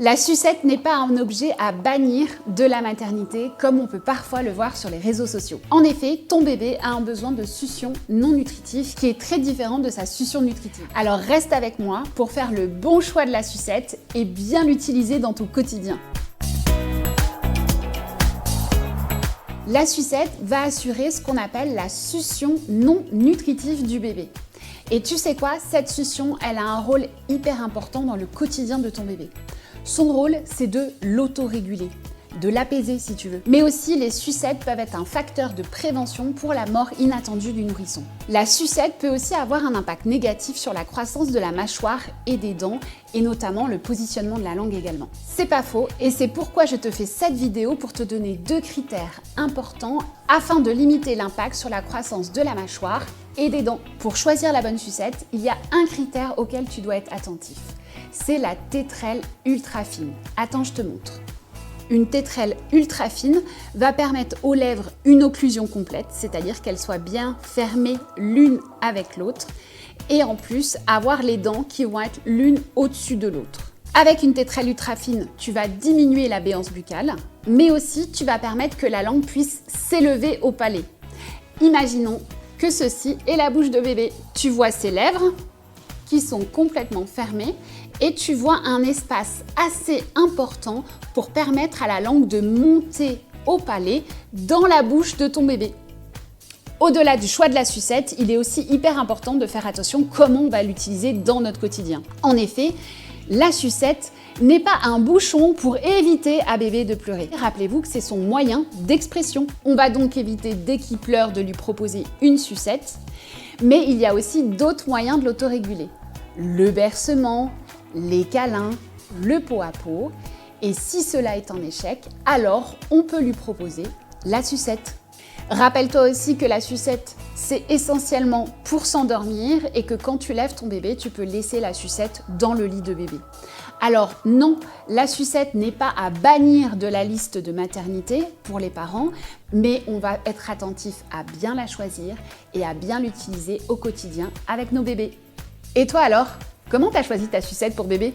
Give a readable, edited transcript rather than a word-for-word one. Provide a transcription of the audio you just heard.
La sucette n'est pas un objet à bannir de la maternité comme on peut parfois le voir sur les réseaux sociaux. En effet, ton bébé a un besoin de succion non nutritive qui est très différent de sa succion nutritive. Alors reste avec moi pour faire le bon choix de la sucette et bien l'utiliser dans ton quotidien. La sucette va assurer ce qu'on appelle la succion non nutritive du bébé. Et tu sais quoi, cette succion, elle a un rôle hyper important dans le quotidien de ton bébé. Son rôle, c'est de l'autoréguler, de l'apaiser si tu veux. Mais aussi, les sucettes peuvent être un facteur de prévention pour la mort inattendue du nourrisson. La sucette peut aussi avoir un impact négatif sur la croissance de la mâchoire et des dents, et notamment le positionnement de la langue également. C'est pas faux, et c'est pourquoi je te fais cette vidéo pour te donner 2 critères importants afin de limiter l'impact sur la croissance de la mâchoire et des dents. Pour choisir la bonne sucette, il y a un critère auquel tu dois être attentif. C'est la tétrelle ultra fine. Attends, je te montre. Une tétrelle ultra fine va permettre aux lèvres une occlusion complète, c'est-à-dire qu'elles soient bien fermées l'une avec l'autre, et en plus avoir les dents qui vont être l'une au-dessus de l'autre. Avec une tétrelle ultra fine, tu vas diminuer la béance buccale, mais aussi tu vas permettre que la langue puisse s'élever au palais. Imaginons que ceci est la bouche de bébé. Tu vois ses lèvres qui sont complètement fermées et tu vois un espace assez important pour permettre à la langue de monter au palais dans la bouche de ton bébé. Au-delà du choix de la sucette, il est aussi hyper important de faire attention comment on va l'utiliser dans notre quotidien. En effet, la sucette n'est pas un bouchon pour éviter à bébé de pleurer. Rappelez-vous que c'est son moyen d'expression. On va donc éviter dès qu'il pleure de lui proposer une sucette, mais il y a aussi d'autres moyens de l'autoréguler. Le bercement, les câlins, le pot à pot, et si cela est un échec, alors on peut lui proposer la sucette. Rappelle-toi aussi que la sucette, c'est essentiellement pour s'endormir et que quand tu lèves ton bébé, tu peux laisser la sucette dans le lit de bébé. Alors non, la sucette n'est pas à bannir de la liste de maternité pour les parents, mais on va être attentif à bien la choisir et à bien l'utiliser au quotidien avec nos bébés. Et toi alors, comment t'as choisi ta sucette pour bébé ?